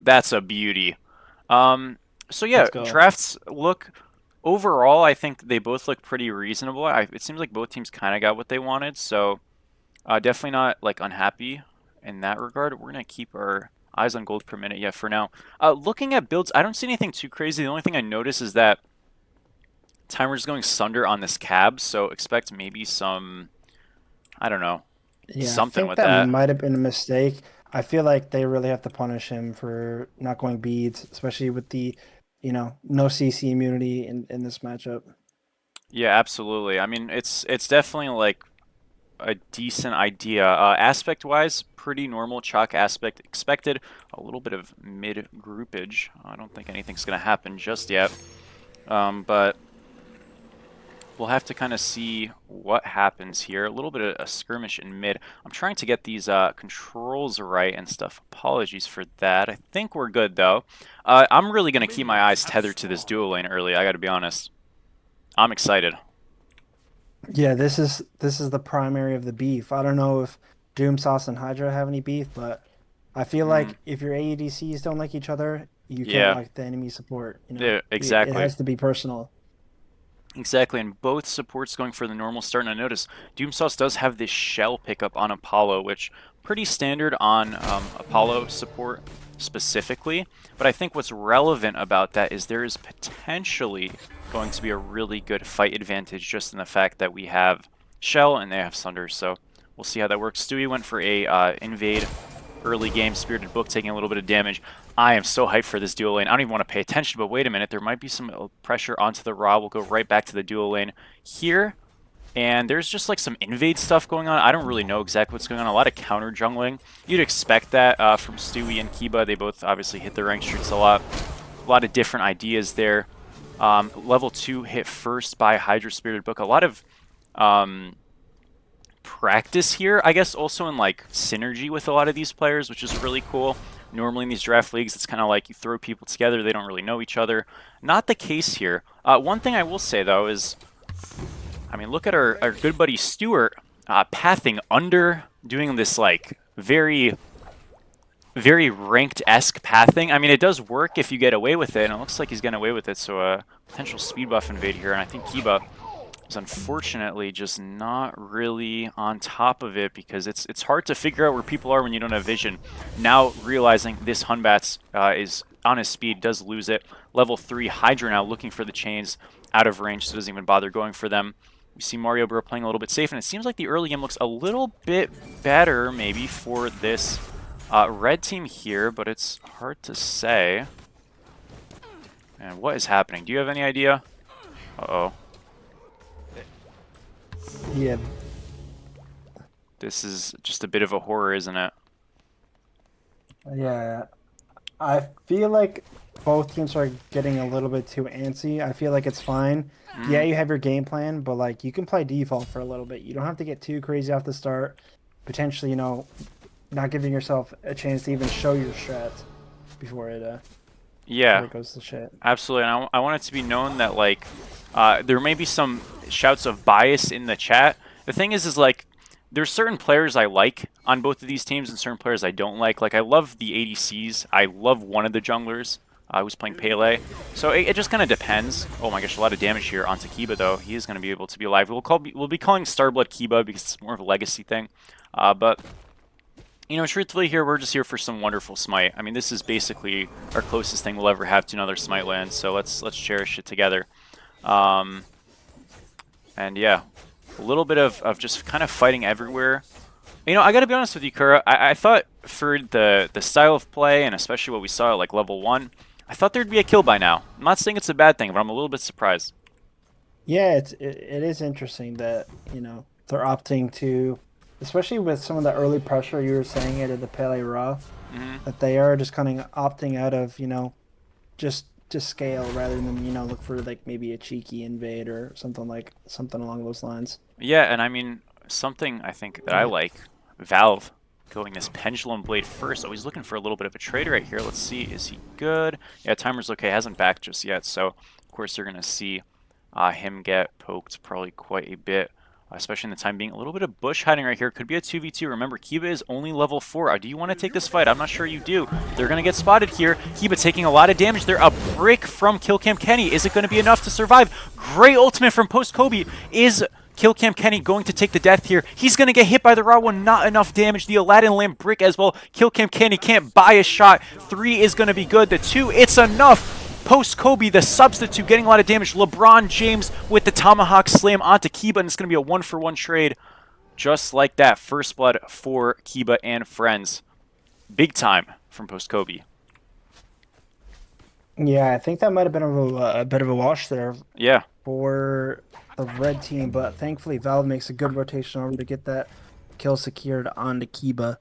That's a beauty. So yeah, Let's go. drafts look overall. I think they both look pretty reasonable. It seems like both teams kind of got what they wanted. So definitely not like unhappy in that regard. We're gonna keep our eyes on gold per minute. Yeah, for now. Looking at builds, I don't see anything too crazy. The only thing I notice is that timer's going Sunder on this cab. So expect maybe some, I don't know, Yeah, I something think with that that. might have been a mistake. I feel like they really have to punish him for not going beads, especially with the, no CC immunity in this matchup. Yeah, absolutely. I mean, it's definitely like a decent idea. Aspect wise, pretty normal chalk aspect expected. A little bit of mid groupage. I don't think anything's gonna happen just yet. But we'll have to kind of see what happens here. A little bit of a skirmish in mid. I'm trying to get these controls right and stuff. Apologies for that. I think we're good though. I'm really gonna keep my eyes tethered to this dual lane early. I gotta be honest. I'm excited. Yeah, this is the primary of the beef. I don't know if Doom Sauce and Hydra have any beef, but I feel Mm, like if your ADCs don't like each other, you can't yeah, like the enemy support. yeah, It exactly. has to be personal. Exactly, and both supports going for the normal start. And I notice Doomsauce does have this shell pickup on Apollo, which pretty standard on Apollo support specifically. But I think what's relevant about that is there is potentially going to be a really good fight advantage just in the fact that we have shell and they have Sunder. So we'll see how that works. Stewie went for a invade early game, Spirited Book taking a little bit of damage. I am so hyped for this dual lane. I don't even want to pay attention, but wait a minute. There might be some pressure onto the Raw. We'll go right back to the dual lane here. And there's just like some invade stuff going on. I don't really know exactly what's going on. A lot of counter jungling. You'd expect that from Stewie and Kiba. They both obviously hit their rank streaks a lot. A lot of different ideas there. Level 2 hit first by Hydra Spirited Book. A lot of practice here, I guess, also in like synergy with a lot of these players, which is really cool. Normally in these draft leagues, it's kind of like you throw people together, they don't really know each other. Not the case here. One thing I will say though is, I mean, look at our good buddy Stewart pathing under, doing this like very ranked-esque pathing. I mean, it does work if you get away with it, and it looks like he's getting away with it, so potential speed buff invade here, and I think Kiba is unfortunately just not really on top of it because it's hard to figure out where people are when you don't have vision. Now realizing this Hunbats is on his speed, does lose it. Level 3 Hydra now looking for the chains out of range, so doesn't even bother going for them. We see Mario Bro playing a little bit safe, and it seems like the early game looks a little bit better maybe for this red team here, but it's hard to say. And what is happening? Do you have any idea? Uh-oh. Yeah, This is just a bit of a horror, isn't it? yeah. I feel like both teams are getting a little bit too antsy. I feel like it's fine. Yeah, Mm, you have your game plan, but like you can play default for a little bit. You don't have to get too crazy off the start. Potentially, not giving yourself a chance to even show your strats before it uh before yeah, it goes to shit. absolutely. And I want it to be known that like there may be some shouts of bias in the chat. The thing is like there's certain players I like on both of these teams and certain players I don't like. Like I love the ADCs. I love one of the junglers who's playing Pele. So it just kind of depends. Oh my gosh, a lot of damage here onto Kiba though. He is going to be able to be alive. We'll be calling Starblood Kiba because it's more of a legacy thing. But you know, truthfully here, we're just here for some wonderful Smite. I mean, this is basically our closest thing we'll ever have to another Smite land, so let's cherish it together. Um, and yeah, a little bit of just kind of fighting everywhere. You know, I gotta be honest with you, Kura. I thought for the style of play, and especially what we saw at like level 1, I thought there'd be a kill by now. I'm not saying it's a bad thing, but I'm a little bit surprised. Yeah, it is interesting that, they're opting to, especially with some of the early pressure you were saying it at the Pele Raw, Hmm. that they are just kind of opting out of, just to scale rather than, look for like maybe a cheeky invade or something along those lines. Yeah, and I mean, something I think that I like, Valve going this Pendulum Blade first. Oh, he's looking for a little bit of a trade right here. Let's see, is he good? Yeah, timer's okay, hasn't backed just yet, so of course you're going to see him get poked probably quite a bit. especially in the time being. A little bit of bush hiding right here. Could be a 2v2. Remember, Kiba is only level 4. Do you want to take this fight? I'm not sure you do. They're going to get spotted here. Kiba taking a lot of damage there. A brick from Killcam Kenny. Is it going to be enough to survive? Great ultimate from Post Kobe. Is Killcam Kenny going to take the death here? He's going to get hit by the raw one. Not enough damage. The Aladdin lamp brick as well. Killcam Kenny can't buy a shot. 3 is going to be good. The 2, it's enough. Post Kobe, the substitute, getting a lot of damage. LeBron James with the tomahawk slam onto Kiba, and it's going to be a 1-for-1 trade. Just like that. First blood for Kiba and friends. Big time from Post Kobe. Yeah, I think that might have been a bit of a wash there. Yeah. For the red team, but thankfully Valve makes a good rotation over to get that kill secured onto Kiba.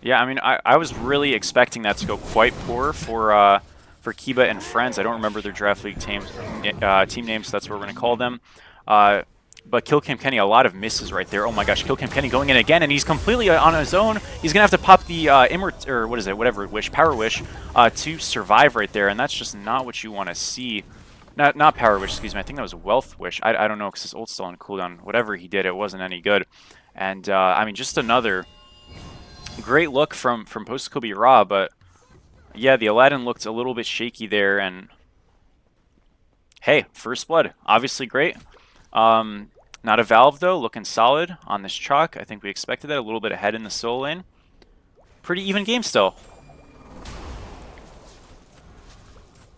Yeah, I mean, I was really expecting that to go quite poor for Kiba and friends. I don't remember their draft league team names, so that's what we're going to call them. But Killcam Kenny, a lot of misses right there. Oh my gosh, Killcam Kenny going in again, and he's completely on his own. He's going to have to pop the Power Wish to survive right there, and that's just not what you want to see. Not Power Wish, excuse me. I think that was Wealth Wish. I don't know, because his ult's still on cooldown. Whatever he did, it wasn't any good. And, I mean, just another great look from Post Kobe Raw, but yeah, the Aladdin looked a little bit shaky there, and hey, first blood, obviously great. Not a Valve, though, looking solid on this chalk. I think we expected that, a little bit ahead in the solo lane. Pretty even game still.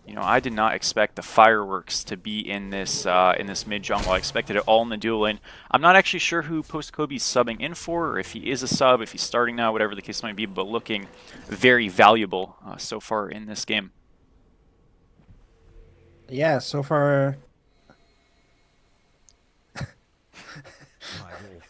You know, I did not expect the fireworks to be in this mid jungle. I expected it all in the duo lane. I'm not actually sure who Post Kobe's subbing in for, or if he is a sub, if he's starting now, whatever the case might be, but looking very valuable so far in this game. Yeah, so far.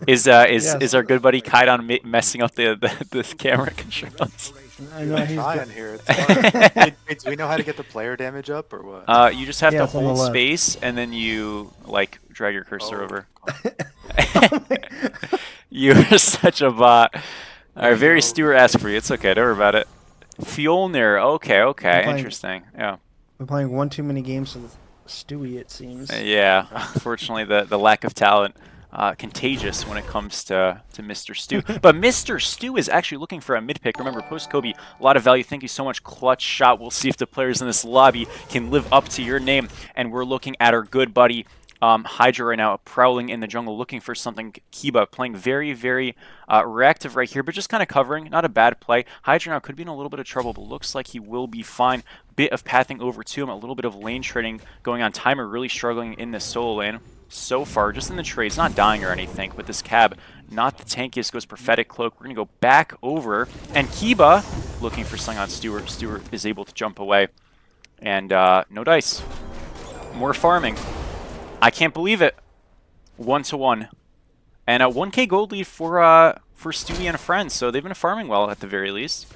Is our good buddy Kaidon messing up the camera controls? I know he's trying here. Hey, do we know how to get the player damage up or what? You just have to hold space and then you like drag your cursor over. You're such a bot. Alright, very Stewart-esque for you. It's okay, don't worry about it. Fjolnir, okay, interesting. Yeah. We're playing one too many games with Stewie, it seems. Yeah, unfortunately the lack of talent. Contagious when it comes to Mr. Stu. But Mr. Stu is actually looking for a mid pick. Remember, Post Kobe, a lot of value. Thank you so much. Clutch shot. We'll see if the players in this lobby can live up to your name. And we're looking at our good buddy Hydra right now, prowling in the jungle, looking for something. Kiba playing very, very reactive right here, but just kind of covering. Not a bad play. Hydra now could be in a little bit of trouble, but looks like he will be fine. Bit of pathing over to him, a little bit of lane trading going on. Timer really struggling in this solo lane so far, just in the trades, not dying or anything, but this cab, not the tankiest, goes Prophetic Cloak. We're going to go back over, and Kiba looking for something on Stewart. Stewart is able to jump away, and no dice. More farming. I can't believe it. 1-1. And a 1k gold lead for Stewie and friends, so they've been farming well at the very least.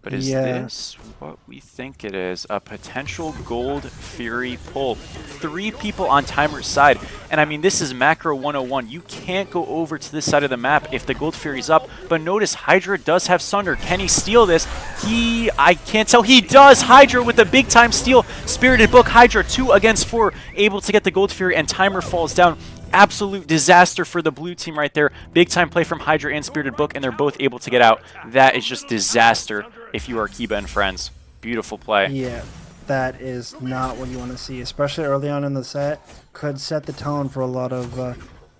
But is this what we think it is? A potential Gold Fury pull. 3 people on Timer's side. And I mean, this is Macro 101. You can't go over to this side of the map if the Gold Fury's up. But notice Hydra does have Sunder. Can he steal this? I can't tell. He does! Hydra with the big time steal. Spirited Book Hydra 2 against 4. Able to get the Gold Fury, and Timer falls down. Absolute disaster for the blue team right there. Big time play from Hydra and Spirited Book, and they're both able to get out. That is just disaster if you are Kiba and friends. Beautiful play. Yeah, that is not what you want to see, especially early on in the set. Could set the tone for a lot of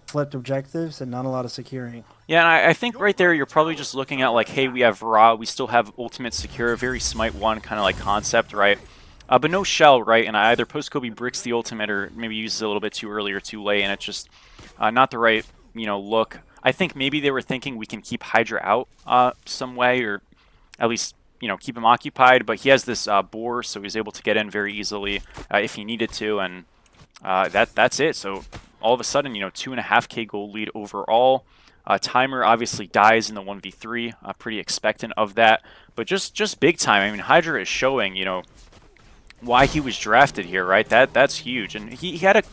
flipped objectives and not a lot of securing. Yeah, and I think right there you're probably just looking at like, hey, we have Ra, we still have Ultimate Secure, very Smite 1 kind of like concept, right? But no shell, right? And either Post Kobe bricks the ultimate or maybe uses it a little bit too early or too late, and it's just not the right, look. I think maybe they were thinking we can keep Hydra out some way, or at least, keep him occupied. But he has this boar, so he's able to get in very easily if he needed to, and that's it. So all of a sudden, 2.5k gold lead overall. Timer obviously dies in the 1v3. Pretty expectant of that, but just big time. I mean, Hydra is showing, why he was drafted here, right? That's huge, and he had a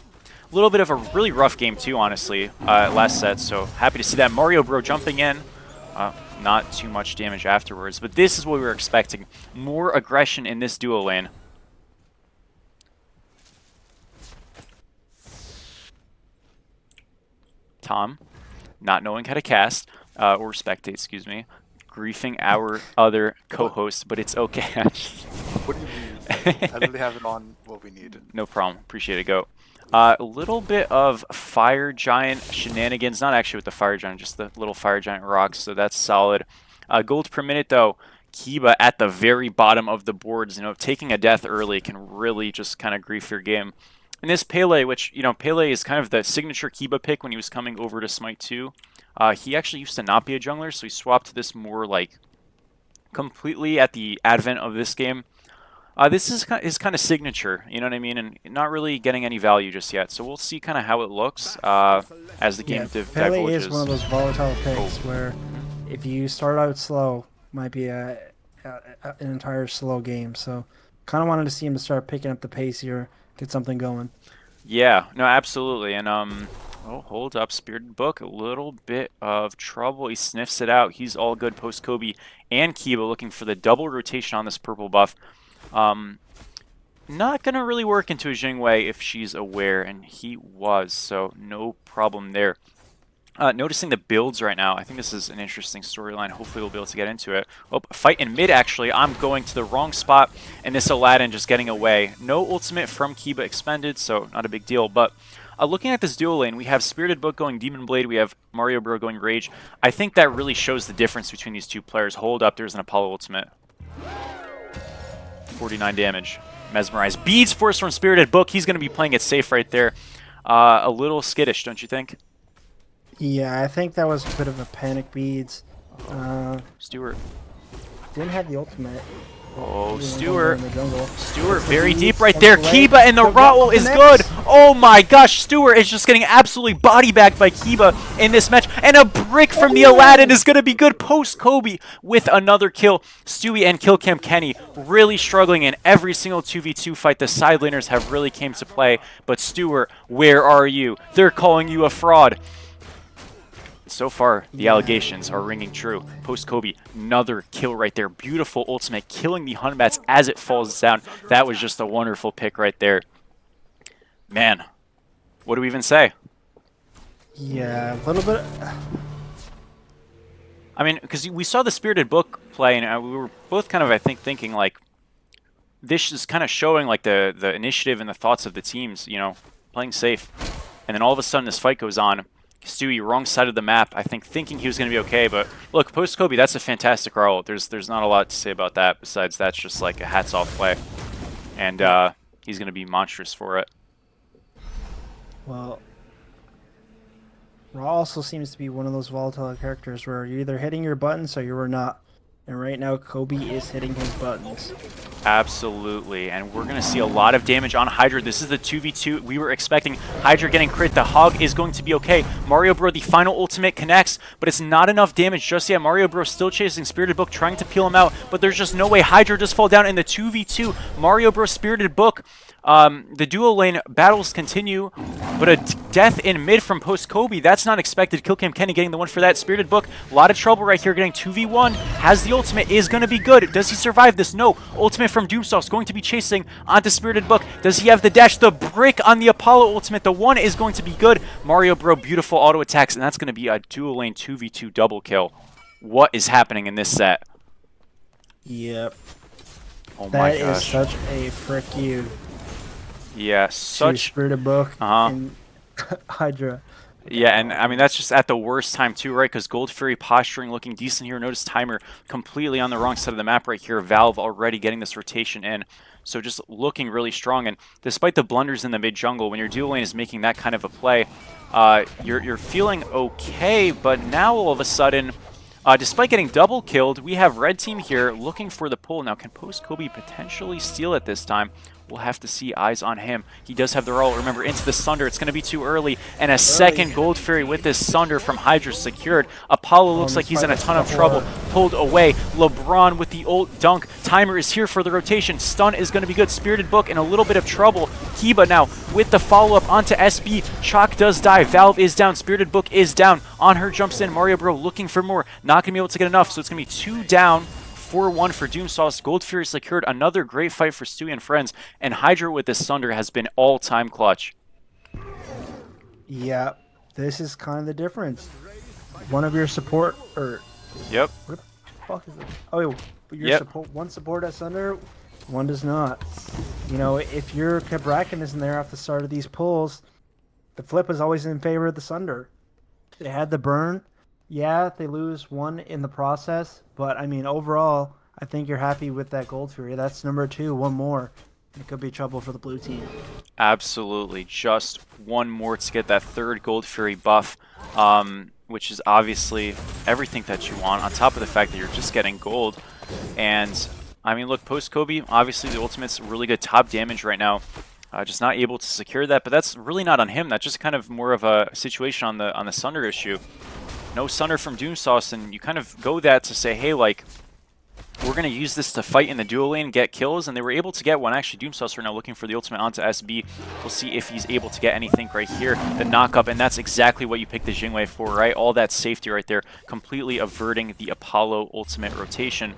little bit of a really rough game too, honestly, last set. So happy to see that. Mario Bro jumping in, not too much damage afterwards, but this is what we were expecting: more aggression in this duo lane. Tom, not knowing how to cast, or spectate, excuse me, griefing our other co-host, but it's okay. What do you mean? I literally have it on what we need. No problem. Appreciate it. Go. A little bit of Fire Giant shenanigans. Not actually with the Fire Giant, just the little Fire Giant rocks, so that's solid. Gold per minute, though. Kiba at the very bottom of the boards. You know, taking a death early can really just kind of grief your game. And this Pele, which, you know, Pele is kind of the signature Kiba pick when he was coming over to Smite 2. He actually used to not be a jungler, so he swapped to this more, like, completely at the advent of this game. This is his kind of signature, you know what I mean, and not really getting any value just yet. So we'll see kind of how it looks as the game Pele divulges. is one of those volatile picks where if you start out slow, might be an entire slow game. So kind of wanted to see him start picking up the pace here, get something going. Yeah, no, absolutely. And oh, hold up, Spirited Book, a little bit of trouble. He sniffs it out. He's all good post Kobe and Kiba looking for the double rotation on this purple buff. Not gonna really work into a Jingwei if she's aware, and he was, so no problem there. Noticing the builds right now, I think this is an interesting storyline. Hopefully we'll be able to get into it. Oh, fight in mid, actually. I'm going to the wrong spot, and this Aladdin just getting away. No ultimate from Kiba expended, so not a big deal, but looking at this duo lane, we have Spirited Book going Demon Blade, we have Mario Bro going Rage. I think that really shows the difference between these two players. Hold up, there's an Apollo ultimate. 49 damage. Mesmerize. Beads Force from Spirited Book. He's going to be playing it safe right there. A little skittish, don't you think? Yeah, I think that was a bit of a panic beads. Stewart. Didn't have the ultimate. Oh, Stewart. Stewart That's very the deep beads, right and there. Blade. Kiba and the Rotwell is good. Oh my gosh, Stewart is just getting absolutely body bagged by Kiba in this match. And a brick from the Aladdin is going to be good post Kobe with another kill. Stewie and Killcam Kenny really struggling in every single 2v2 fight. The side laners have really came to play. But Stewart, where are you? They're calling you a fraud. So far, the allegations are ringing true. Post Kobe, another kill right there. Beautiful ultimate, killing the Hunbats as it falls down. That was just a wonderful pick right there. Man, what do we even say? Yeah, a little bit. I mean, because we saw the Spirited Book play, and we were both kind of, I think, thinking, like, this is kind of showing, like, the initiative and the thoughts of the teams, you know, playing safe. And then all of a sudden, this fight goes on. Stewie, wrong side of the map, I think, thinking he was going to be okay, but look, post Kobe, that's a fantastic roll. There's not a lot to say about that, besides that's just like a hats-off play. And he's going to be monstrous for it. Well, Raw also seems to be one of those volatile characters where you're either hitting your buttons or you're not. And right now, Kobe is hitting his buttons. Absolutely, and we're going to see a lot of damage on Hydra. This is the 2v2 we were expecting. Hydra getting crit. The Hog is going to be okay. Mario Bro, the final ultimate connects, but it's not enough damage just yet. Mario Bro still chasing Spirited Book, trying to peel him out, but there's just no way. Hydra just fall down in the 2v2. Mario Bro, Spirited Book. The duo lane battles continue, but a death in mid from post Kobe, that's not expected. Killcam Kenny getting the one for that. Spirited Book, a lot of trouble right here, getting 2v1. Has the ultimate, is going to be good. Does he survive this? No. Ultimate from Doomstalk's going to be chasing onto Spirited Book. Does he have the dash? The brick on the Apollo ultimate. The one is going to be good. Mario Bro, beautiful auto attacks, and that's going to be a duo lane 2v2 double kill. What is happening in this set? Yep. Oh my gosh. That is such a frick you. Yeah, such Spirited Book and Hydra. Yeah, and I mean, that's just at the worst time too, right? Because Gold Fury posturing looking decent here. Notice Timer completely on the wrong side of the map right here. Valve already getting this rotation in. So just looking really strong. And despite the blunders in the mid jungle, when your duo lane is making that kind of a play, you're feeling okay. But now all of a sudden, despite getting double killed, we have red team here looking for the pull. Now, can Post Kobe potentially steal it this time? We'll have to see. Eyes on him. He does have the roll. Remember, into the Sunder. It's going to be too early. And a second Gold Fury with this Sunder from Hydra secured. Apollo looks like he's in a ton of trouble. Pulled away. LeBron with the ult dunk. Timer is here for the rotation. Stun is going to be good. Spirited Book in a little bit of trouble. Kiba now with the follow-up onto SB. Chalk does die. Valve is down. Spirited Book is down. On her jumps in. Mario Bro looking for more. Not going to be able to get enough. So it's going to be 2 down. 4-1 for Doomsauce. Gold Fury secured another great fight for Stewie and friends, and Hydra with this Sunder has been all-time clutch. Yeah, this is kind of the difference. One of your support, or Yep. what the fuck is it? Oh, your Yep. support. One support has Sunder, one does not. You know, if your Cabrakan isn't there off the start of these pulls, the flip is always in favor of the Sunder. They had the burn. Yeah, they lose one in the process, but I mean, overall, I think you're happy with that Gold Fury. That's number 2, one more. It could be trouble for the blue team. Absolutely. Just one more to get that third Gold Fury buff, which is obviously everything that you want, on top of the fact that you're just getting gold. And, I mean, look, post-Kobe, obviously the ultimate's really good top damage right now. Just not able to secure that, but that's really not on him. That's just kind of more of a situation on the Sunder issue. No Sunder from Doomsauce, and you kind of go that to say, hey, like, we're going to use this to fight in the duo lane, get kills, and they were able to get one. Actually, Doomsauce right now looking for the ultimate onto SB. We'll see if he's able to get anything right here. The knock-up, and that's exactly what you picked the Jingwei for, right? All that safety right there, completely averting the Apollo ultimate rotation.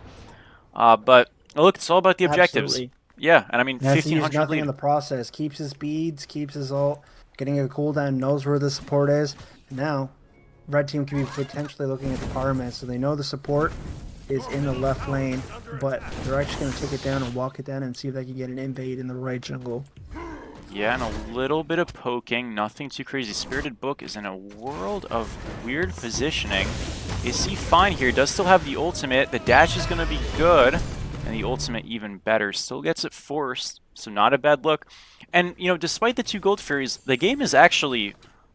But, look, it's all about the objectives. Absolutely. Yeah, and I mean, Has to use 1,500 nothing lead. in the process. Keeps his beads, keeps his ult, getting a cooldown, knows where the support is. Now, red team can be potentially looking at the power man, so they know the support is in the left lane, but they're actually going to take it down and walk it down and see if they can get an invade in the right jungle. Yeah, and a little bit of poking, nothing too crazy. Spirited Book is in a world of weird positioning. Is he fine here? Does still have the ultimate. The dash is going to be good, and the ultimate even better. Still gets it forced, so not a bad look. And, you know, despite the 2 Gold Furies, the game is actually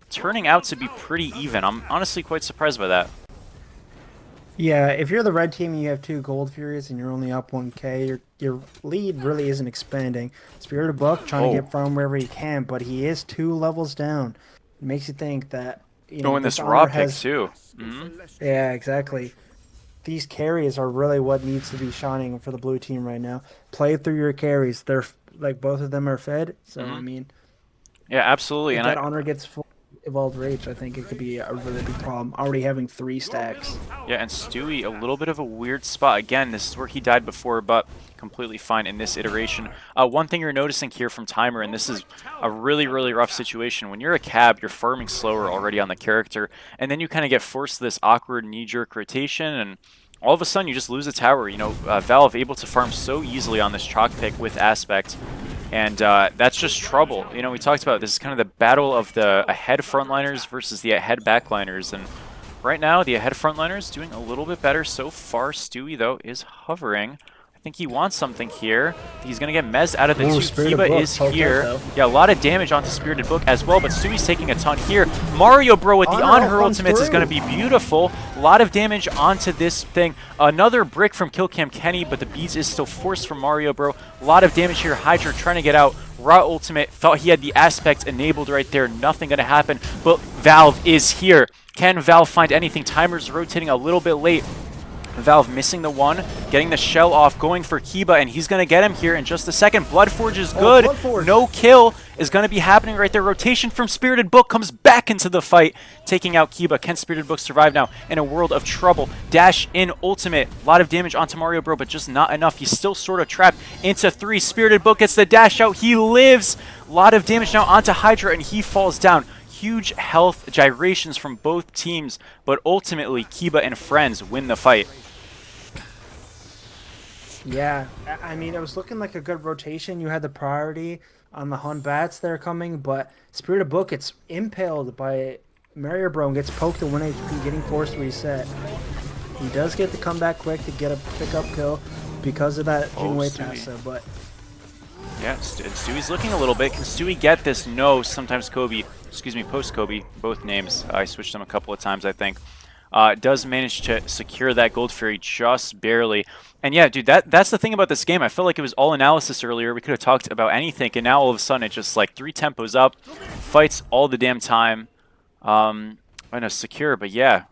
turning out to be pretty even. I'm honestly quite surprised by that. Yeah, if you're the red team and you have 2 Gold Furies and you're only up 1k, your lead really isn't expanding. Spirited Book trying to get from wherever he can, but he is 2 levels down. It makes you think that, you know, Oh, and this Honor raw pick has... too. Yeah, exactly. These carries are really what needs to be shining for the blue team right now. Play through your carries. They're like both of them are fed, so I mean, Yeah, absolutely. if And that Honor gets full Evolved Rage, I think it could be a really big problem. Already having 3 stacks. yeah, and Stewie, a little bit of a weird spot. Again, this is where he died before, but completely fine in this iteration. One thing you're noticing here from Timer, and this is a really, really rough situation. When you're a cab, you're farming slower already on the character, and then you kind of get forced to this awkward knee-jerk rotation, and all of a sudden you just lose a tower. You know, Valve able to farm so easily on this chalk pick with Aspect. And that's just trouble. You know, we talked about this is kind of the battle of the ahead frontliners versus the ahead backliners. And right now, the ahead frontliners doing a little bit better so far. Stewie, though, is hovering. I think he wants something here. He's going to get Mez out of the 2. Kiba is here. Yeah, a lot of damage onto Spirited Book as well, but Stewie's taking a ton here. Mario Bro with the on her ultimates is going to be beautiful. A lot of damage onto this thing. Another brick from Killcam Kenny, but the beats is still forced from Mario Bro. A lot of damage here. Hydra trying to get out. Raw ultimate, thought he had the aspect enabled right there. Nothing going to happen, but Valve is here. Can Valve find anything? Timer's rotating a little bit late. Valve missing the 1, getting the shell off, going for Kiba, and he's going to get him here in just a second. Bloodforge is good. Bloodforge. No kill is going to be happening right there. Rotation from Spirited Book comes back into the fight, taking out Kiba. Can Spirited Book survive now in a world of trouble? Dash in ultimate. A lot of damage onto Mario Bro, but just not enough. He's still sort of trapped into 3. Spirited Book gets the dash out. He lives. A lot of damage now onto Hydra, and he falls down. Huge health gyrations from both teams, but ultimately Kiba and friends win the fight. Yeah, I mean, it was looking like a good rotation. You had the priority on the Hun Bats that are coming, but Spirited Book gets impaled by Mario Bro and gets poked at 1 HP, getting forced to reset. He does get the comeback quick to get a pickup kill because of that Jingwei Tassa, but... Yeah, Stewie's looking a little bit. Can Stewie get this? No, sometimes Kobe, excuse me, post-Kobe, both names. I switched them a couple of times, I think. Does manage to secure that Gold Fury just barely. And yeah, dude, that's the thing about this game. I felt like it was all analysis earlier. We could have talked about anything, and now all of a sudden it's just like 3 tempos up, fights all the damn time. I know, secure, but yeah.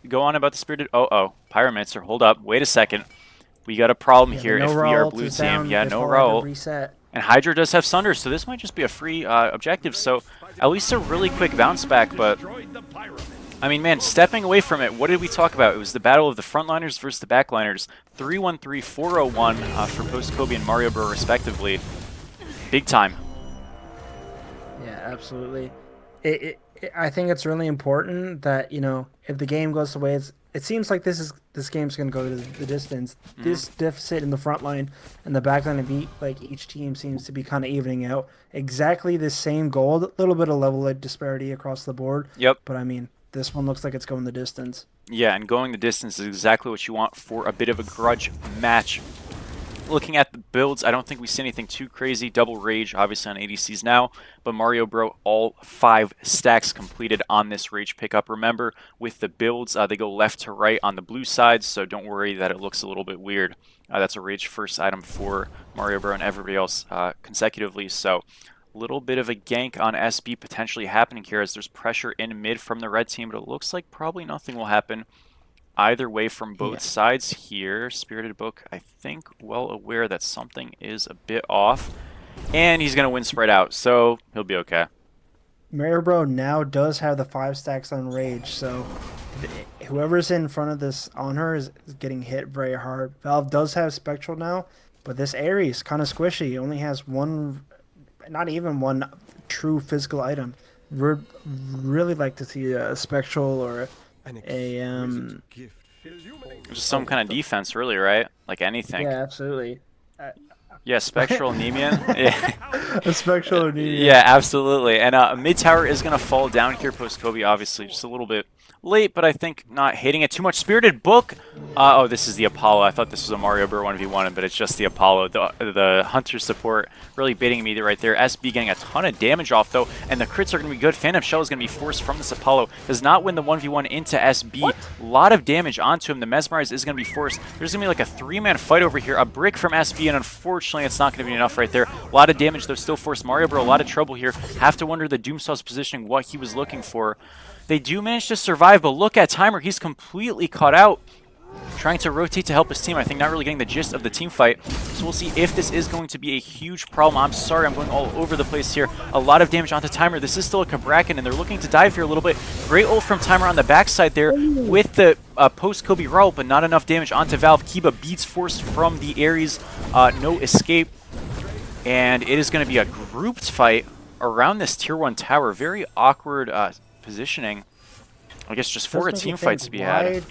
Go on about the Spirited... Oh, Pyromancer, hold up. Wait a second. We got a problem here if we are blue team. Yeah, no roll. And Hydra does have Sunder, so this might just be a free objective. So at least a really quick bounce back, but... I mean, man, stepping away from it, what did we talk about? It was the battle of the frontliners versus the backliners. 3-1-3, 4-0-1 for post-Kobe and Mario Bro, respectively. Big time. Yeah, absolutely. I think it's really important that if the game goes the way it seems like this game's gonna go to the distance. This deficit in the front line and the back line of each team seems to be kind of evening out. Exactly the same goal, a little bit of level of disparity across the board. Yep. But I mean, this one looks like it's going the distance. Yeah, and going the distance is exactly what you want for a bit of a grudge match. Looking at the builds, I don't think we see anything too crazy. Double Rage, obviously on ADCs now, but Mario Bro, all 5 stacks completed on this Rage pickup. Remember, with the builds, they go left to right on the blue side, so don't worry that it looks a little bit weird. That's a Rage first item for Mario Bro and everybody else consecutively, so a little bit of a gank on SB potentially happening here as there's pressure in mid from the red team, but it looks like probably nothing will happen either way from both sides here. Spirited Book, I think, well aware that something is a bit off. And he's going to win spread out, so he'll be okay. Mario Bro now does have the 5 stacks on Rage, so whoever's in front of this on her is getting hit very hard. Valve does have Spectral now, but this Ares kind of squishy. He only has not even one true physical item. We'd really like to see a Spectral or just some kind of defense, really, right? Like anything. Yeah, absolutely. Yeah, Spectral Anemia. Yeah. A Spectral Anemia. Yeah, absolutely. And mid tower is going to fall down here post Kobe, obviously. Just a little bit late, but I think not hitting it too much. Spirited Book. Oh, this is the Apollo. I thought this was a Mario Bro 1v1, but it's just the Apollo. The Hunter support really baiting me right there. SB getting a ton of damage off, though, and the crits are going to be good. Phantom Shell is going to be forced from this Apollo. Does not win the 1v1 into SB. What? A lot of damage onto him. The Mesmerize is going to be forced. There's going to be like a 3-man fight over here. A brick from SB, and unfortunately, it's not going to be enough right there. A lot of damage, though, still forced. Mario Bro, a lot of trouble here. Have to wonder the Doomsaw's positioning, what he was looking for. They do manage to survive, but look at Timer. He's completely caught out. Trying to rotate to help his team. I think not really getting the gist of the team fight. So we'll see if this is going to be a huge problem. I'm sorry, I'm going all over the place here. A lot of damage onto Timer. This is still a Kabrakan, and they're looking to dive here a little bit. Great ult from Timer on the backside there with the post-Kobe roll, but not enough damage onto Valve. Kiba beats forced from the Ares. No escape. And it is going to be a grouped fight around this tier 1 tower. Very awkward positioning. I guess just for a team fight to be had.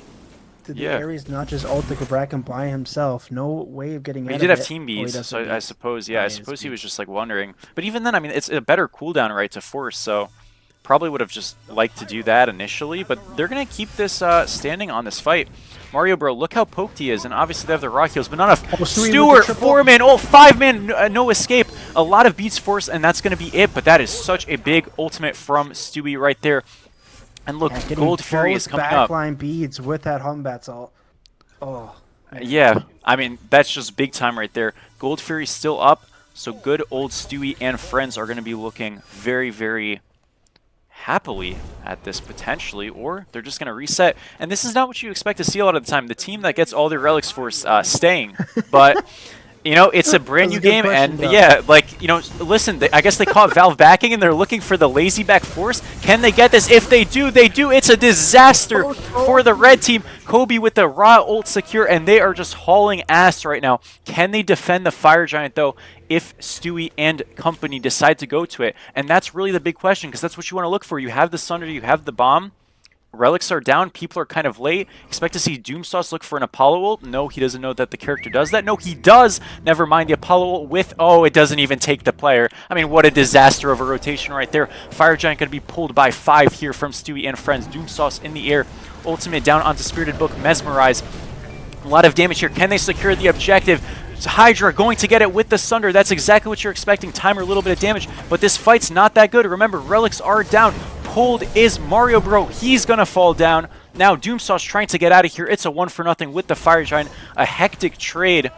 Did the Ares not just ult the Kabrakan by himself? No way of getting out of it. He did have team beats, so I suppose, yeah, I suppose he was just like wondering. But even then, I mean, it's a better cooldown, right, to force, so probably would have just liked to do that initially, but they're going to keep this standing on this fight. Mario Bro, look how poked he is, and obviously they have the rock heals, but not enough. Oh, Stewart, 4-man, oh, 5-man, no escape. A lot of beats forced, and that's going to be it, but that is such a big ultimate from Stewie right there. And look, Gold Fury is coming up. Backline beads with that Humbats ult. Oh. Yeah, I mean, that's just big time right there. Gold Fury still up, so good old Stewie and friends are going to be looking very, very happily at this potentially, or they're just going to reset. And this is not what you expect to see a lot of the time. The team that gets all their relics for staying, but you know, it's a brand new game, and yeah, like, you know, listen, I guess they caught Valve backing, and they're looking for the lazy back force. Can they get this? If they do, they do. It's a disaster for the red team. Kobe with the raw ult secure, and they are just hauling ass right now. Can they defend the Fire Giant, though, if Stewie and company decide to go to it? And that's really the big question, because that's what you want to look for. You have the Sunder, you have the bomb. Relics are down, people are kind of late. Expect to see Doomsauce look for an Apollo ult. No, he doesn't know that the character does that. No, he does. Never mind, the Apollo ult with, oh, it doesn't even take the player. I mean, what a disaster of a rotation right there. Fire Giant going to be pulled by 5 here from Stewie and friends. Doomsauce in the air. Ultimate down onto Spirited Book. Mesmerize. A lot of damage here. Can they secure the objective? Hydra going to get it with the Sunder. That's exactly what you're expecting. Timer, a little bit of damage, but this fight's not that good. Remember, relics are down. Pulled is Mario Bro. He's going to fall down. Now Doomsauce trying to get out of here. It's a 1-for-0 with the Fire Giant. A hectic trade,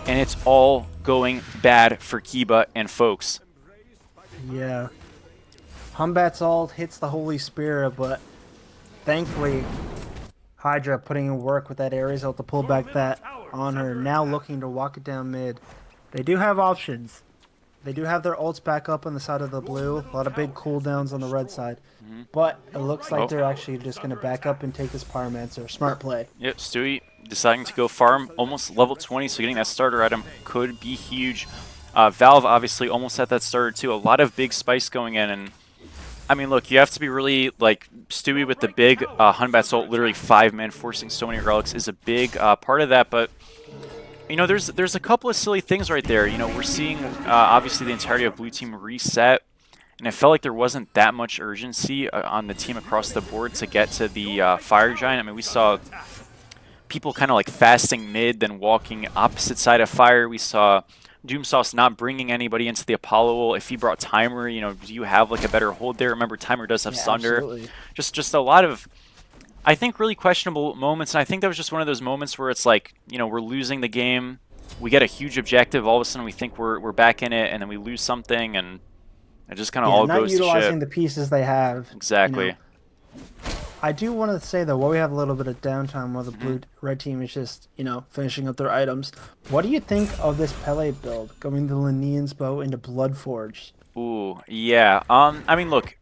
and it's all going bad for Kiba and folks. Yeah. Humbat's ult hits the Holy Spirit, but thankfully Hydra putting in work with that Ares ult to pull back that on her. Now looking to walk it down mid. They do have options. They do have their ults back up on the side of the blue. A lot of big cooldowns on the red side. But it looks like they're actually just going to back up and take this Pyromancer. Smart play. Yep, Stewie deciding to go farm. Almost level 20, so getting that starter item could be huge. Valve obviously almost at that starter too. A lot of big spice going in, and I mean, look, you have to be really, like, Stewie with the big Hunbat's ult, literally 5-man, forcing so many relics is a big part of that, but, you know, there's a couple of silly things right there. You know, we're seeing, obviously, the entirety of blue team reset, and it felt like there wasn't that much urgency on the team across the board to get to the Fire Giant. I mean, we saw people kind of, like, fasting mid, then walking opposite side of Fire. We saw Doomsauce not bringing anybody into the Apollo. If he brought Timer, you know, do you have like a better hold there? Remember, Timer does have Sunder. Absolutely. Just a lot of, I think, really questionable moments. And I think that was just one of those moments where it's like, you know, we're losing the game. We get a huge objective. All of a sudden, we think we're back in it, and then we lose something, and it just kind of all not goes to utilizing shit. the pieces they have. Exactly. You know. I do want to say though, while we have a little bit of downtime while the red team is just, you know, finishing up their items, what do you think of this Pele build, going the Lenian's bow into Bloodforged? Ooh, yeah. I mean, look,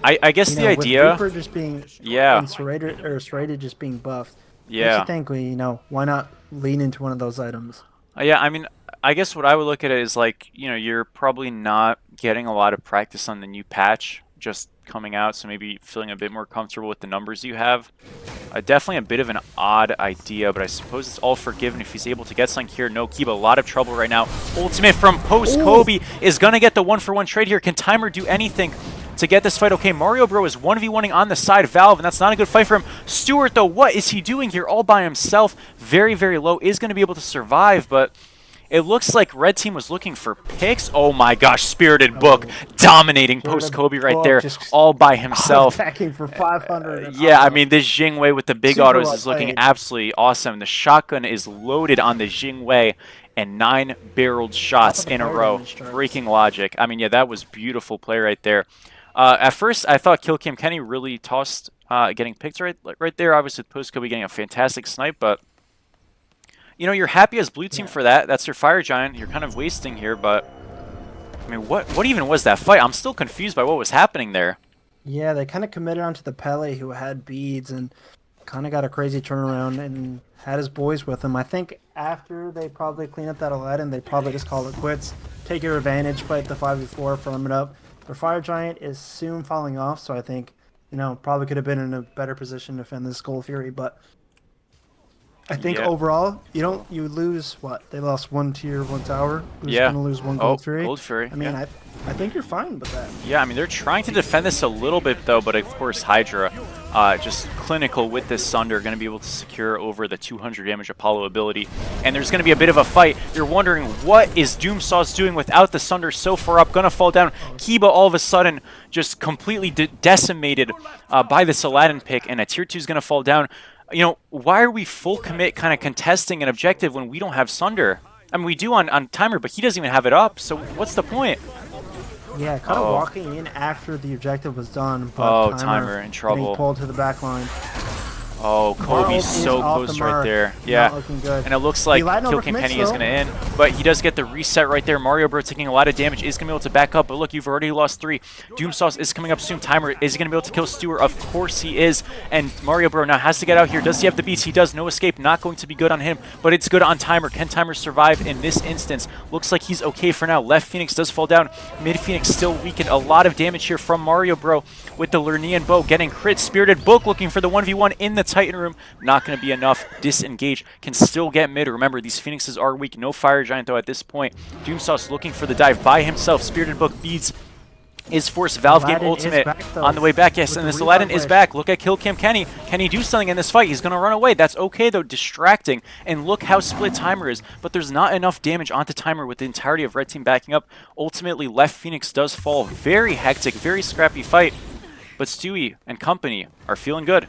I guess You the know, idea. with Reaper just being and Serrated just being buffed. Yeah. What do you think? You know, why not lean into one of those items? Yeah, I mean, I guess what I would look at it is like, you know, you're probably not getting a lot of practice on the new patch just coming out, so maybe feeling a bit more comfortable with the numbers you have. Definitely a bit of an odd idea, but I suppose it's all forgiven if he's able to get something here. No, Kiba, a lot of trouble right now. Ultimate from Post Kobe is going to get the 1-for-1 trade here. Can Timer do anything to get this fight? Okay, Mario Bro is 1v1ing on the side of Valve, and that's not a good fight for him. Stewart, though, what is he doing here all by himself? Very, very low. Is going to be able to survive, but it looks like Red Team was looking for picks. Oh my gosh, Spirited Book dominating Post Kobe right there, all by himself. Attacking for 500. Yeah, I mean, this Jingwei with the big Super autos well is looking played. absolutely awesome. The shotgun is loaded on the Jingwei, and 9-barreled shots in a row. Breaking logic. I mean, yeah, that was beautiful play right there. At first, I thought Kill Cam Kenny really tossed getting picked right there. Obviously, with Post Kobe getting a fantastic snipe, but you know, you're happy as blue team for that. That's your Fire Giant. You're kind of wasting here, but I mean, what even was that fight? I'm still confused by what was happening there. Yeah, they kind of committed onto the Pele who had beads and kind of got a crazy turnaround and had his boys with him. I think after they probably clean up that Aladdin, they probably just call it quits, take your advantage, fight the 5v4, firm it up. Their Fire Giant is soon falling off, so I think, you know, probably could have been in a better position to defend this Skull Fury, but I think overall, you lose what? They lost 1 tier, 1 tower. Who's gonna lose 1 Gold Fury? Gold Fury. I mean, I think you're fine with that. Yeah, I mean, they're trying to defend this a little bit, though, but of course, Hydra, just clinical with this Sunder, going to be able to secure over the 200 damage Apollo ability. And there's going to be a bit of a fight. You're wondering, what is Doomsauce doing without the Sunder so far up? Going to fall down. Kiba, all of a sudden, just completely decimated by this Aladdin pick, and a tier 2 is going to fall down. You know, why are we full commit kind of contesting an objective when we don't have Sunder? I mean, we do on Timer, but he doesn't even have it up, so what's the point? Yeah, kind of walking in after the objective was done, but Timer in trouble. Getting pulled to the back line. Oh, Kobe's so close right there. Yeah, looking good. And it looks like Kill Cam Kenny is going to end, but he does get the reset right there. Mario Bro taking a lot of damage, is going to be able to back up, but look, you've already lost 3. Doomsauce is coming up soon. Timer, is he going to be able to kill Stewart? Of course he is, and Mario Bro now has to get out here. Does he have the beats? He does. No escape, not going to be good on him, but it's good on Timer. Can Timer survive in this instance? Looks like he's okay for now. Left Phoenix does fall down. Mid Phoenix still weakened. A lot of damage here from Mario Bro with the Lernean bow getting crit. Spirited Book looking for the 1v1 in the Titan room. Not going to be enough. Disengage. Can still get mid. Remember, these Phoenixes are weak. No Fire Giant, though, at this point. Doomsauce looking for the dive by himself. Spirited Book beads is forced. Valve game ultimate on the way back. Yes, and this Aladdin is back. Look at Kill Cam Kenny. Can he do something in this fight? He's going to run away. That's okay, though. Distracting. And look how split Timer is. But there's not enough damage onto Timer with the entirety of Red Team backing up. Ultimately, Left Phoenix does fall. Very hectic, very scrappy fight. But Stewie and company are feeling good.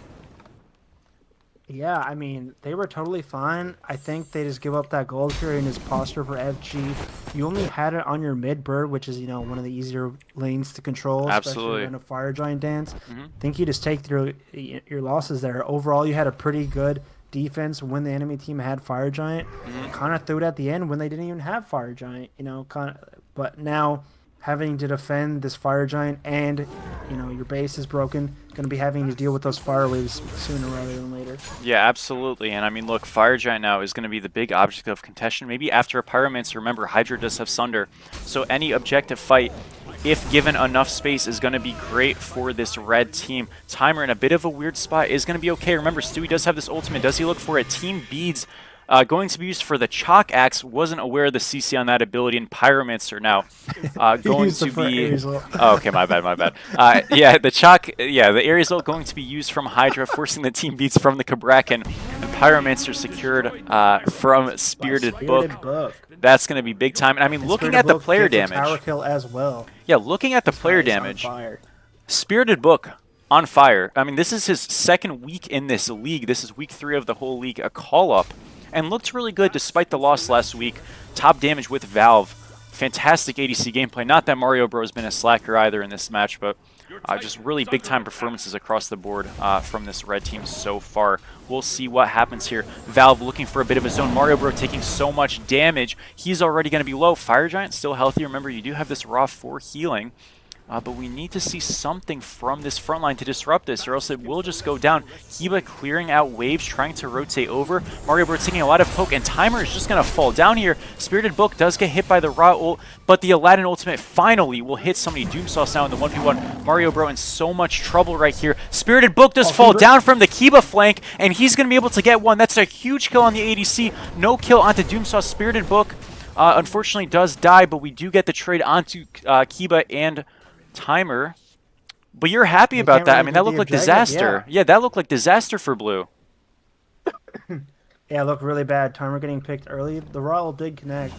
Yeah, I mean, they were totally fine. I think they just give up that Gold Fury in his posture for FG. You only had it on your mid bird, which is, you know, one of the easier lanes to control, especially in a Fire Giant dance. I think you just take your losses there. Overall, you had a pretty good defense when the enemy team had Fire Giant. Kind of threw it at the end when they didn't even have Fire Giant, you know, but now having to defend this Fire Giant and, you know, your base is broken, going to be having to deal with those fire waves sooner rather than later. Yeah, absolutely. And I mean, look, Fire Giant now is going to be the big object of contention. Maybe after a Pyromancer, remember, Hydra does have Sunder. So any objective fight, if given enough space, is going to be great for this red team. Timer in a bit of a weird spot is going to be okay. Remember, Stewie does have this ultimate. Does he look for it? Team Beads going to be used for the Chalk Axe. Wasn't aware of the CC on that ability. And Pyromancer now going to be... Oh, okay, my bad. Yeah, the Chalk... Yeah, the Aries ult going to be used from Hydra, forcing the Team Beats from the Cabrakan. And Pyromancer secured from Spirited Book. That's going to be big time. And I mean, looking at the player damage... Tower kill as well. Yeah, looking at the player damage... Spirited Book on fire. I mean, this is his second week in this league. This is week 3 of the whole league. A call-up. And looked really good despite the loss last week. Top damage with Valve. Fantastic ADC gameplay. Not that Mario Bro has been a slacker either in this match, but just really big-time performances across the board from this red team so far. We'll see what happens here. Valve looking for a bit of his own. Mario Bro taking so much damage. He's already going to be low. Fire Giant still healthy. Remember, you do have this Raw 4 healing. But we need to see something from this front line to disrupt this, or else it will just go down. Kiba clearing out waves, trying to rotate over. Mario Bro taking a lot of poke, and Timer is just going to fall down here. Spirited Book does get hit by the Raw ult, but the Aladdin ultimate finally will hit somebody. Doomsauce now in the 1v1. Mario Bro in so much trouble right here. Spirited Book does fall down from the Kiba flank, and he's going to be able to get one. That's a huge kill on the ADC. No kill onto Doomsauce. Spirited Book unfortunately does die, but we do get the trade onto Kiba and Timer, but you're happy about that. I mean, that looked like disaster. Yeah, that looked like disaster for blue. Yeah, it looked really bad. Timer getting picked early. The Raw did connect.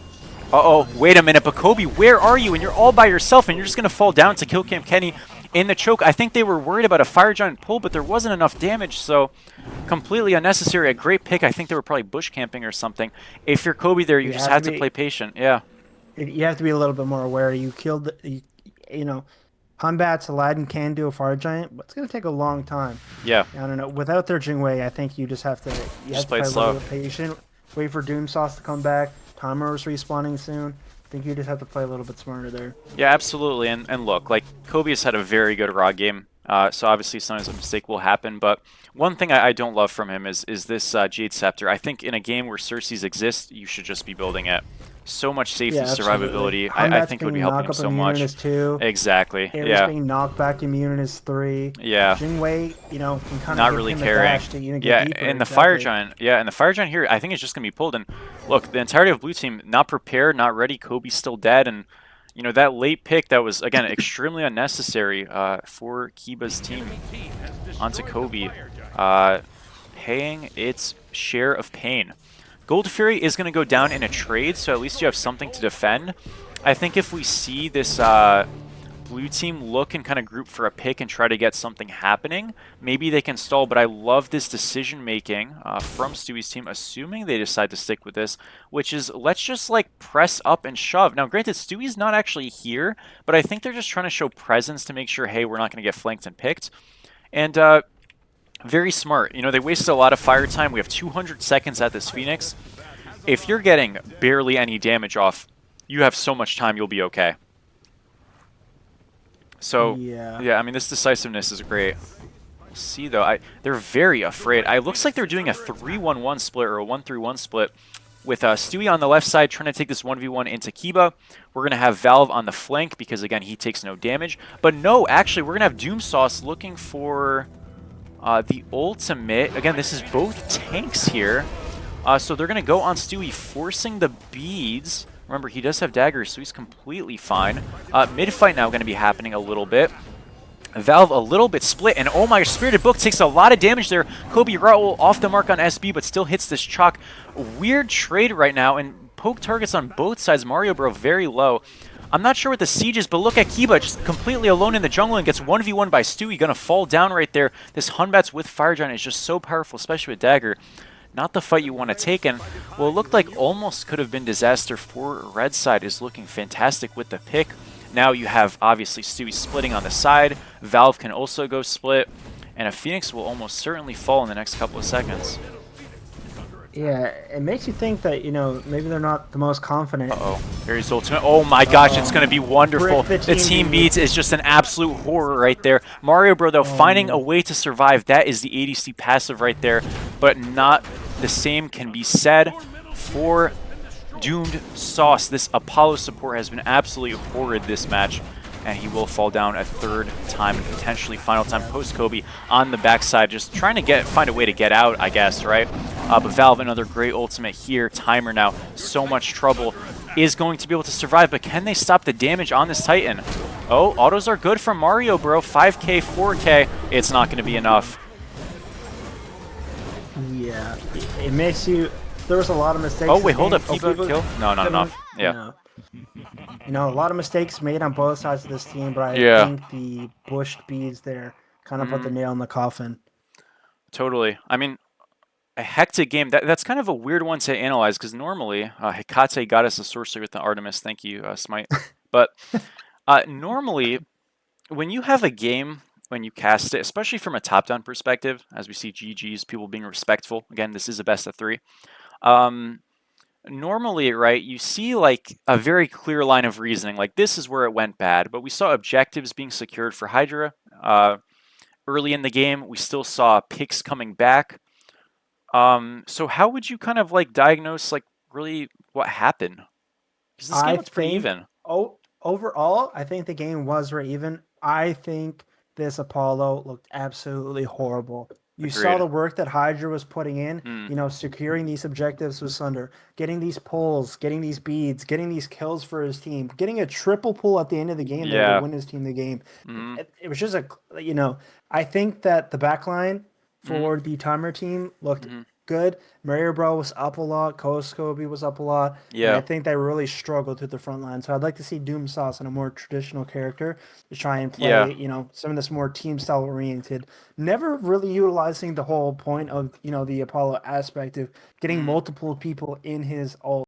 Uh-oh, wait a minute, but Kobe, where are you? And you're all by yourself, and you're just going to fall down to kill Cam Kenny in the choke. I think they were worried about a Fire Giant pull, but there wasn't enough damage, so completely unnecessary. A great pick. I think they were probably bush camping or something. If you're Kobe there, you just have to play patient. Yeah. You have to be a little bit more aware. You killed, you know, Hunbat's Aladdin can do a Fire Giant, but it's going to take a long time. Yeah. I don't know. Without their Jingwei, I think you just have to, play a slow. little bit patient, wait for Doomsauce to come back. Timer is respawning soon. I think you just have to play a little bit smarter there. Yeah, absolutely. And look, like, Kobe has had a very good Raw game, so obviously sometimes a mistake will happen, but one thing I don't love from him is this Jade Scepter. I think in a game where Cersei's exist, you should just be building it. So much safety, survivability. I think it would be helping him so much. 2. Exactly. Ares being knocked back immune is 3. Yeah. Jingwei, you know, can kind of not really caring. And the Fire Giant. Yeah, and the Fire Giant here, I think it's just gonna be pulled. And look, the entirety of blue team not prepared, not ready. Kobe's still dead, and you know that late pick that was again extremely unnecessary for Kiba's team onto Kobe, paying its share of pain. Gold Fury is going to go down in a trade, so at least you have something to defend. I think if we see this blue team look and kind of group for a pick and try to get something happening, maybe they can stall, but I love this decision-making from Stewie's team, assuming they decide to stick with this, which is let's just like press up and shove. Now, granted, Stewie's not actually here, but I think they're just trying to show presence to make sure, hey, we're not going to get flanked and picked. And very smart. You know, they wasted a lot of fire time. We have 200 seconds at this Phoenix. If you're getting barely any damage off, you have so much time, you'll be okay. So, yeah, I mean, this decisiveness is great. See, though, they're very afraid. It looks like they're doing a 3-1-1 split or a 1-3-1 split with Stewie on the left side trying to take this 1v1 into Kiba. We're going to have Valve on the flank because, again, he takes no damage. But no, actually, we're going to have Doomsauce looking for the ultimate. Again, this is both tanks here. So they're going to go on Stewie, forcing the beads. Remember, he does have daggers, so he's completely fine. Mid-fight now going to be happening a little bit. Valve a little bit split, and oh my, Spirited Book takes a lot of damage there. Kobe Raul off the mark on SB, but still hits this chalk. Weird trade right now, and poke targets on both sides. Mario Bro very low. I'm not sure what the siege is, but look at Kiba just completely alone in the jungle and gets 1v1 by Stewie. Gonna fall down right there. This Hunbats with Fire Giant is just so powerful, especially with Dagger. Not the fight you want to take, and well, it looked like almost could have been disaster for Red side is looking fantastic with the pick. Now you have, obviously, Stewie splitting on the side. Valve can also go split, and a Phoenix will almost certainly fall in the next couple of seconds. Yeah, it makes you think that, you know, maybe they're not the most confident. Uh-oh. Ares ultimate. Oh my gosh, it's going to be wonderful. The team beats is just an absolute horror right there. Mario Bro, though, finding a way to survive. That is the ADC passive right there, but not the same can be said for Doomed Sauce. This Apollo support has been absolutely horrid this match. and he will fall down a third time and potentially final time post-Kobe on the backside, just trying to find a way to get out, I guess, right? But Valve, another great ultimate here. Timer now, so much trouble, is going to be able to survive, but can they stop the damage on this Titan? Oh, autos are good from Mario, bro. 5K, 4K, it's not going to be enough. Yeah, it makes you... There was a lot of mistakes. Oh, wait, hold up. Keep a kill? No, not enough. Yeah. No. You know, a lot of mistakes made on both sides of this team, but I think the bushed beads there kind of put the nail in the coffin. Totally. I mean, a hectic game. That's kind of a weird one to analyze, because normally, Hecate got us a sorcery with the Artemis. Thank you, Smite. But normally, when you have a game, when you cast it, especially from a top-down perspective, as we see GG's, people being respectful. Again, this is a best of 3. Normally, right, you see like a very clear line of reasoning, like this is where it went bad, but we saw objectives being secured for Hydra early in the game. We still saw picks coming back. So how would you kind of like diagnose like really what happened? Because this game was pretty even. Oh, overall, I think the game was very even. I think this Apollo looked absolutely horrible. You saw the work that Hydra was putting in, you know, securing these objectives with Sunder, getting these pulls, getting these beads, getting these kills for his team, getting a triple pull at the end of the game to win his team the game. It was just you know, I think that the backline for the Timer team looked good. Mario Bro was up a lot. Kobe was up a lot. Yeah. And I think they really struggled through the front line. So I'd like to see Doom Sauce in a more traditional character to try and play, you know, some of this more team style oriented. Never really utilizing the whole point of, you know, the Apollo aspect of getting multiple people in his ult